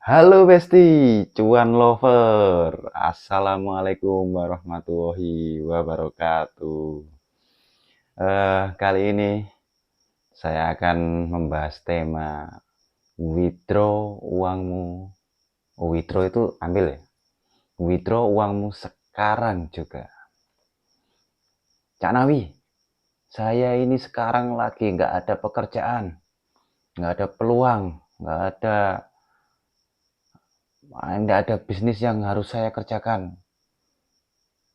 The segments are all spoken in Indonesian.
Halo Besti, cuan lover. Assalamualaikum warahmatullahi wabarakatuh. Kali ini saya akan membahas tema withdraw uangmu. Oh, withdraw itu ambil ya. Withdraw uangmu sekarang juga. Cak Nawi, saya ini sekarang lagi nggak ada pekerjaan, nggak ada peluang, nggak ada bisnis yang harus saya kerjakan.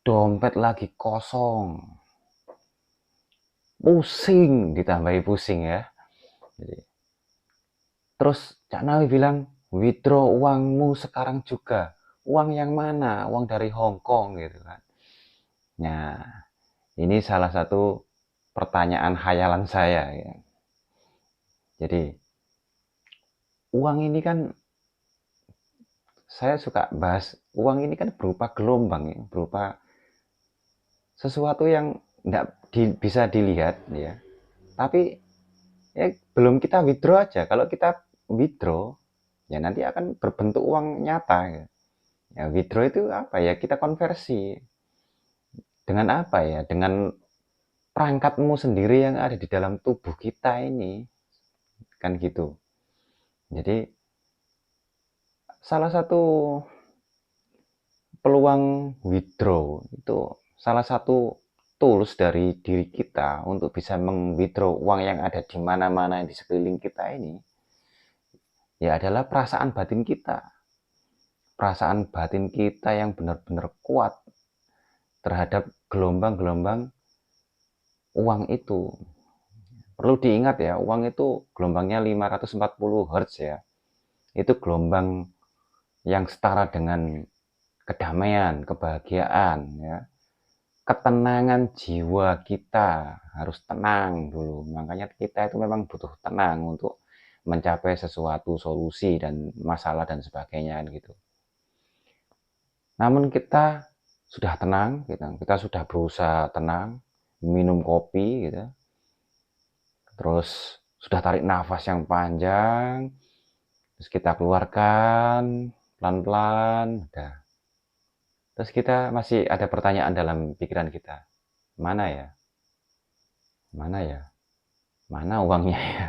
Dompet lagi kosong. Pusing, ditambahi pusing ya. Jadi, terus Cak Nawi bilang, withdraw uangmu sekarang juga. Uang yang mana? Uang dari Hong Kong gitu kan. Nah, ini salah satu pertanyaan khayalan saya ya. Jadi, uang ini kan saya suka bahas, uang ini kan berupa gelombang ya, berupa sesuatu yang tidak bisa dilihat ya. Tapi ya belum kita withdraw aja. Kalau kita withdraw, ya nanti akan berbentuk uang nyata ya. Ya, withdraw itu apa ya? Kita konversi dengan apa ya? Dengan perangkatmu sendiri yang ada di dalam tubuh kita ini, kan gitu. Jadi salah satu peluang withdraw itu salah satu tools dari diri kita untuk bisa meng-withdraw uang yang ada di mana-mana di sekeliling kita ini, ya adalah perasaan batin kita. Perasaan batin kita yang benar-benar kuat terhadap gelombang-gelombang uang itu. Perlu diingat ya, uang itu gelombangnya 540 Hz ya. Itu gelombang yang setara dengan kedamaian, kebahagiaan ya. Ketenangan jiwa kita harus tenang dulu. Makanya kita itu memang butuh tenang untuk mencapai sesuatu solusi dan masalah dan sebagainya gitu. Namun kita sudah tenang, kita sudah berusaha tenang, minum kopi gitu, terus sudah tarik nafas yang panjang, terus kita keluarkan pelan-pelan, udah. Terus kita masih ada pertanyaan dalam pikiran kita, mana ya, mana ya, mana uangnya ya.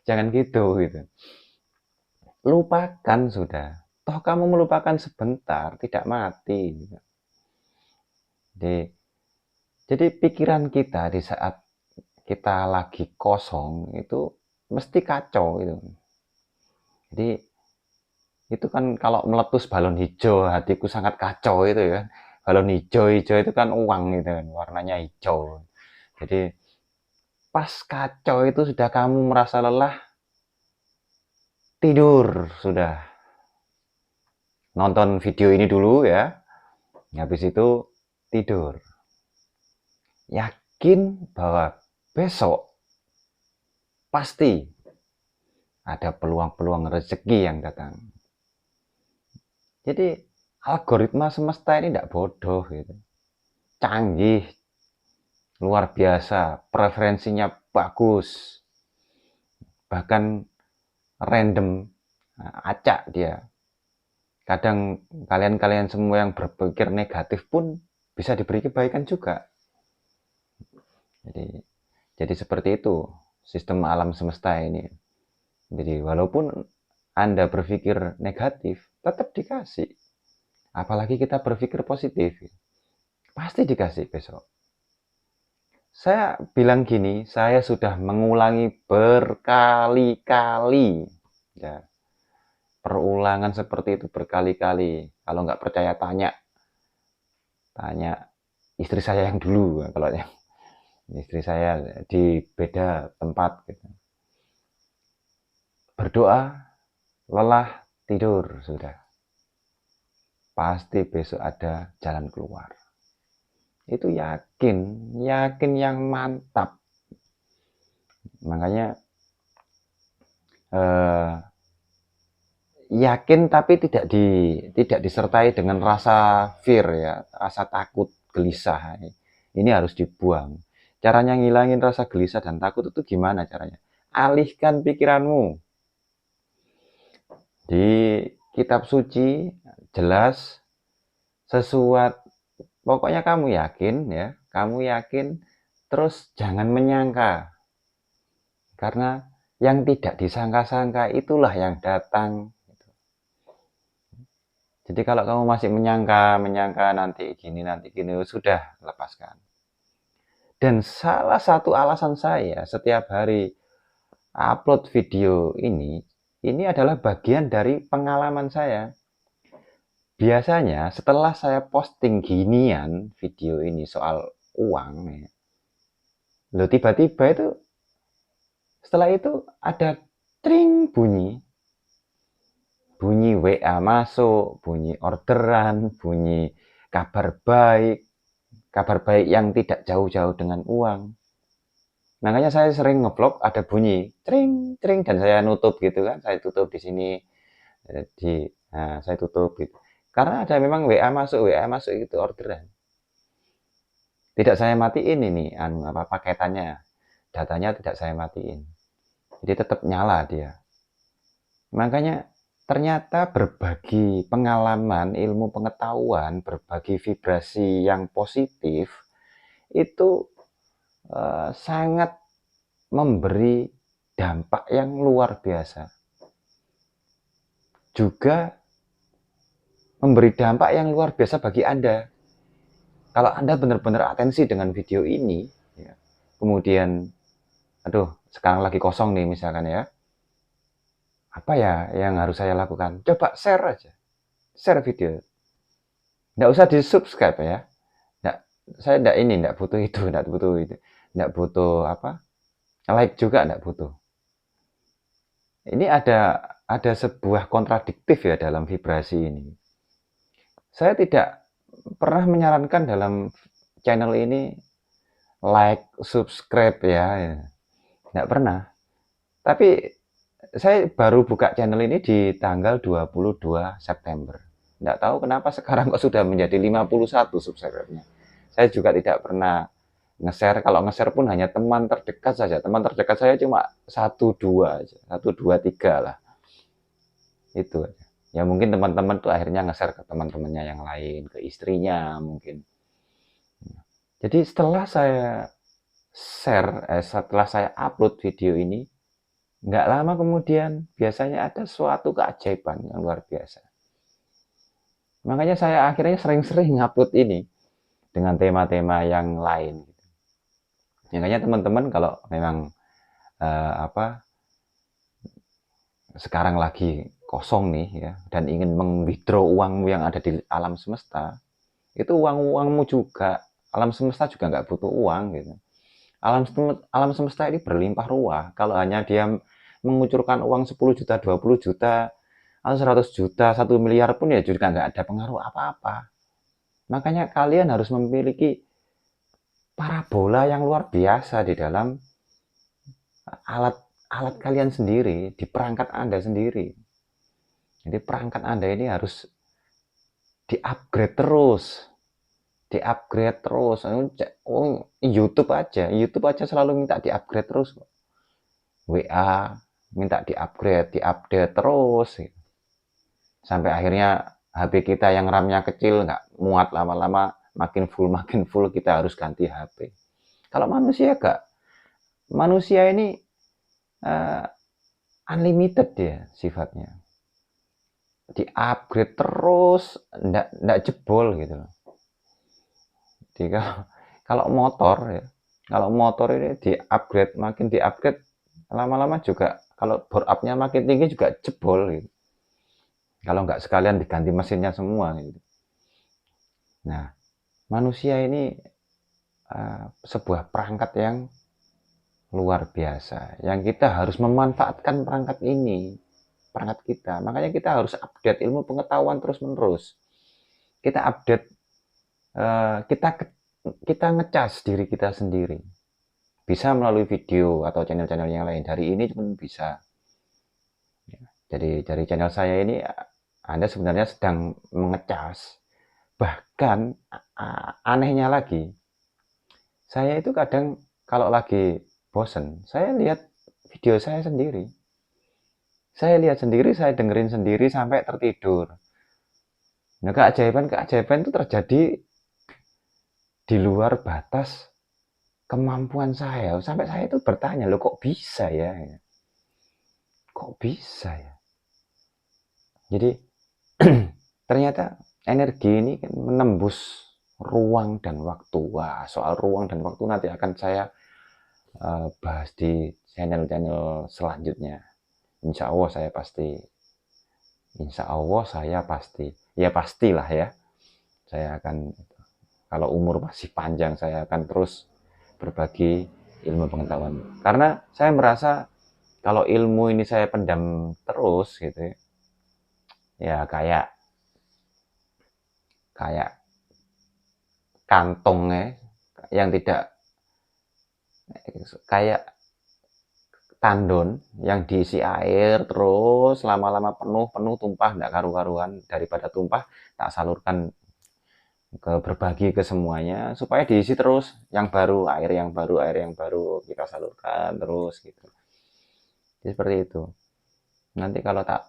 Jangan gitu. Lupakan sudah. Toh kamu melupakan sebentar, tidak mati. Jadi pikiran kita di saat kita lagi kosong itu mesti kacau itu. Jadi itu kan kalau meletus balon hijau, hatiku sangat kacau itu ya. Balon hijau-hijau itu kan uang itu kan, warnanya hijau. Jadi pas kacau itu sudah kamu merasa lelah, tidur sudah. Nonton video ini dulu ya. Habis itu tidur. Yakin bahwa besok pasti ada peluang-peluang rezeki yang datang. Jadi algoritma semesta ini tidak bodoh gitu. Canggih, luar biasa, preferensinya bagus, bahkan random, acak dia. Kadang kalian-kalian semua yang berpikir negatif pun bisa diberi kebaikan juga. Jadi seperti itu sistem alam semesta ini. Jadi walaupun Anda berpikir negatif, tetap dikasih. Apalagi kita berpikir positif, pasti dikasih besok. Saya bilang gini, saya sudah mengulangi berkali-kali. Ya, perulangan seperti itu berkali-kali. Kalau nggak percaya tanya istri saya yang dulu. Kalau yang istri saya di beda tempat. Gitu. Berdoa, lelah, tidur sudah. Pasti besok ada jalan keluar. Itu yakin yang mantap. Makanya eh, yakin tapi tidak disertai dengan rasa fear ya, rasa takut, gelisah. Ini harus dibuang. Caranya ngilangin rasa gelisah dan takut itu gimana caranya? Alihkan pikiranmu. Di kitab suci jelas sesuatu, pokoknya kamu yakin ya, kamu yakin, terus jangan menyangka, karena yang tidak disangka-sangka itulah yang datang. Jadi kalau kamu masih menyangka nanti gini, sudah, lepaskan. Dan salah satu alasan saya setiap hari upload video ini adalah bagian dari pengalaman saya. Biasanya setelah saya posting ginian video ini soal uang, ya, loh tiba-tiba itu setelah itu ada tring bunyi WA masuk, bunyi orderan, bunyi kabar baik yang tidak jauh-jauh dengan uang. Makanya saya sering ngevlog ada bunyi tring tring dan saya nutup gitu kan, saya tutup di sini, saya tutup gitu. Karena ada memang WA masuk gitu orderan. Tidak saya matiin ini paketannya, datanya tidak saya matiin. Jadi tetap nyala dia. Makanya ternyata berbagi pengalaman, ilmu pengetahuan, berbagi vibrasi yang positif itu sangat memberi dampak yang luar biasa. Juga memberi dampak yang luar biasa bagi Anda. Kalau Anda benar-benar atensi dengan video ini, ya, kemudian, aduh, sekarang lagi kosong nih misalkan ya, apa ya yang harus saya lakukan? Coba share aja, share video. Nggak usah di subscribe ya. Nggak, saya nggak butuh itu, nggak butuh apa, like juga nggak butuh. Ini ada sebuah kontradiktif ya dalam vibrasi ini. Saya tidak pernah menyarankan dalam channel ini like, subscribe ya, nggak pernah. Tapi saya baru buka channel ini di tanggal 22 September. Nggak tahu kenapa sekarang kok sudah menjadi 51 subscribernya. Saya juga tidak pernah nge-share, kalau nge-share pun hanya teman terdekat saja. Teman terdekat saya cuma 1-2 aja, 1-2-3 lah. Itu aja. Ya mungkin teman-teman tuh akhirnya nge-share ke teman-temannya yang lain, ke istrinya mungkin. Jadi setelah saya setelah saya upload video ini, nggak lama kemudian biasanya ada suatu keajaiban yang luar biasa. Makanya saya akhirnya sering-sering upload ini dengan tema-tema yang lain. Makanya teman-teman kalau memang sekarang lagi kosong nih ya dan ingin meng-withdraw uangmu yang ada di alam semesta, itu uangmu juga, alam semesta juga nggak butuh uang gitu. Alam semesta ini berlimpah ruah. Kalau hanya dia mengucurkan uang 10 juta, 20 juta, atau 100 juta, 1 miliar pun ya juga nggak ada pengaruh apa-apa. Makanya kalian harus memiliki parabola yang luar biasa di dalam alat kalian sendiri, di perangkat Anda sendiri. Jadi perangkat Anda ini harus di-upgrade terus. Di-upgrade terus. YouTube aja selalu minta di-upgrade terus. WA minta di-update terus. Sampai akhirnya HP kita yang RAM-nya kecil nggak muat, lama-lama makin full kita harus ganti HP. Kalau manusia manusia ini unlimited ya sifatnya, di-upgrade terus, nggak jebol gitu loh. Jadi kalau motor ini di-upgrade, makin di-upgrade lama-lama juga kalau bore up-nya makin tinggi juga jebol gitu. Kalau nggak sekalian diganti mesinnya semua gitu. Nah, manusia ini sebuah perangkat yang luar biasa, yang kita harus memanfaatkan perangkat kita. Makanya kita harus update ilmu pengetahuan terus-menerus. Kita update, kita ngecas diri kita sendiri. Bisa melalui video atau channel-channel yang lain. Dari ini pun bisa. Jadi dari channel saya ini Anda sebenarnya sedang mengecas. Bahkan anehnya lagi, saya itu kadang kalau lagi bosen, saya lihat video saya sendiri. Saya lihat sendiri, saya dengerin sendiri sampai tertidur. Nah, keajaiban-keajaiban itu terjadi di luar batas kemampuan saya. Sampai saya itu bertanya, loh kok bisa ya? Kok bisa ya? Jadi ternyata energi ini kan menembus ruang dan waktu. Wah, soal ruang dan waktu nanti akan saya bahas di channel-channel selanjutnya. Insya Allah saya pasti, ya pastilah ya, saya akan, kalau umur masih panjang, saya akan terus berbagi ilmu pengetahuan. Karena saya merasa kalau ilmu ini saya pendam terus gitu ya, ya kayak kantongnya yang tidak, kayak tandon yang diisi air terus lama-lama penuh tumpah nggak karu-karuan, daripada tumpah tak salurkan berbagi ke semuanya supaya diisi terus, yang baru air yang baru kita salurkan terus gitu. Jadi seperti itu. Nanti kalau tak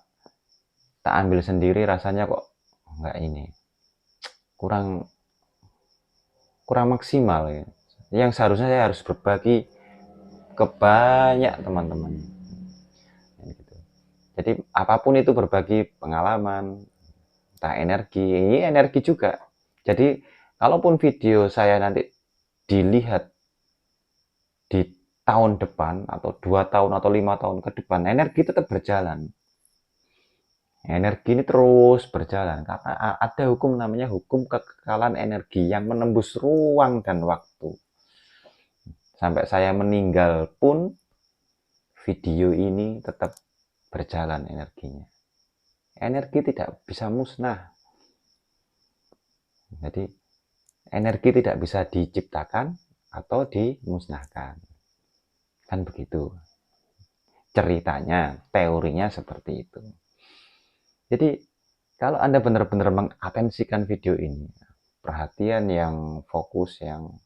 tak ambil sendiri rasanya kok nggak ini, kurang kurang maksimal ya. Yang seharusnya saya harus berbagi ke banyak teman-teman gitu. Jadi apapun itu, berbagi pengalaman, entah energi, ini energi juga. Jadi kalaupun video saya nanti dilihat di tahun depan atau 2 tahun atau 5 tahun ke depan, energi tetap berjalan. Energi ini terus berjalan karena ada hukum, namanya hukum kekekalan energi yang menembus ruang dan waktu. Sampai saya meninggal pun video ini tetap berjalan energinya. Energi tidak bisa musnah. Jadi energi tidak bisa diciptakan atau dimusnahkan. Kan begitu ceritanya, teorinya seperti itu. Jadi kalau Anda benar-benar mengatensikan video ini, perhatian yang fokus, yang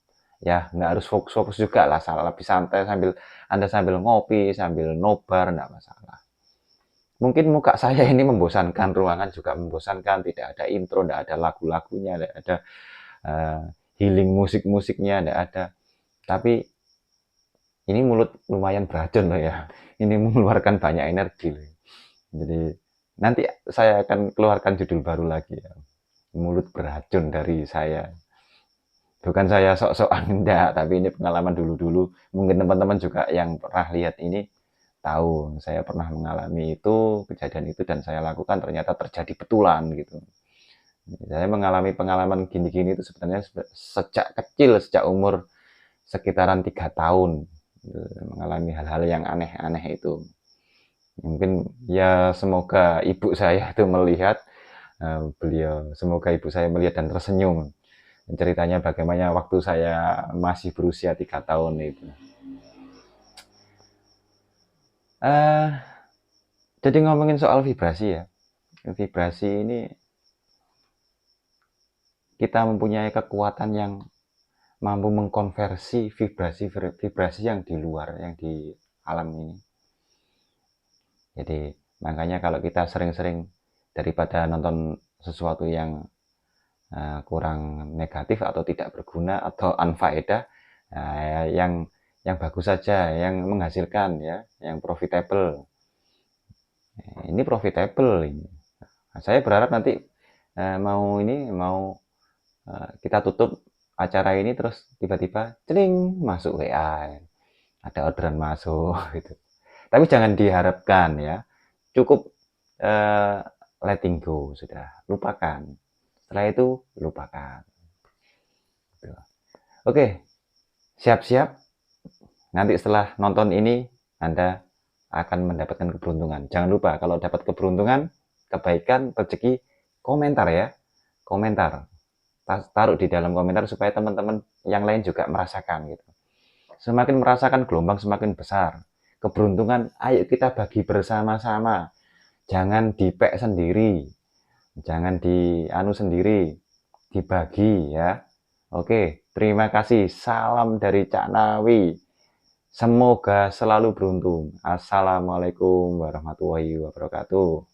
ya nggak harus fokus juga lah, lebih santai sambil Anda sambil ngopi, sambil nobar, nggak masalah. Mungkin muka saya ini membosankan, ruangan juga membosankan, tidak ada intro, tidak ada lagu-lagunya, tidak ada healing musik-musiknya, tidak ada. Tapi ini mulut lumayan beracun loh ya, ini mengeluarkan banyak energi loh. Jadi nanti saya akan keluarkan judul baru lagi ya, mulut beracun dari saya. Bukan saya sok-sokan, enggak, tapi ini pengalaman dulu-dulu. Mungkin teman-teman juga yang pernah lihat ini tahu, saya pernah mengalami itu, kejadian itu, dan saya lakukan ternyata terjadi betulan gitu. Saya mengalami pengalaman gini-gini itu sebenarnya sejak kecil, sejak umur sekitaran 3 tahun, mengalami hal-hal yang aneh-aneh itu. Mungkin ya semoga ibu saya itu melihat, semoga ibu saya melihat dan tersenyum. Ceritanya bagaimana waktu saya masih berusia 3 tahun itu. Jadi ngomongin soal vibrasi ya, vibrasi ini kita mempunyai kekuatan yang mampu mengkonversi vibrasi yang di luar, yang di alam ini. Jadi makanya kalau kita sering-sering, daripada nonton sesuatu yang kurang negatif atau tidak berguna atau unfaedah, yang bagus saja, yang menghasilkan ya, yang profitable. Ini profitable ini. Nah, saya berharap nanti mau kita tutup acara ini terus tiba-tiba cering masuk WA, ada orderan masuk gitu. Tapi jangan diharapkan ya, cukup letting go, sudah lupakan. Setelah itu lupakan. Oke, siap-siap. Nanti setelah nonton ini Anda akan mendapatkan keberuntungan. Jangan lupa kalau dapat keberuntungan, kebaikan, rezeki, komentar ya. Komentar. Taruh di dalam komentar supaya teman-teman yang lain juga merasakan gitu. Semakin merasakan, gelombang semakin besar. Keberuntungan, ayo kita bagi bersama-sama. Jangan dipek sendiri. Jangan dianu sendiri. Dibagi ya. Oke, terima kasih. Salam dari Cak Nawi. Semoga selalu beruntung. Assalamualaikum warahmatullahi wabarakatuh.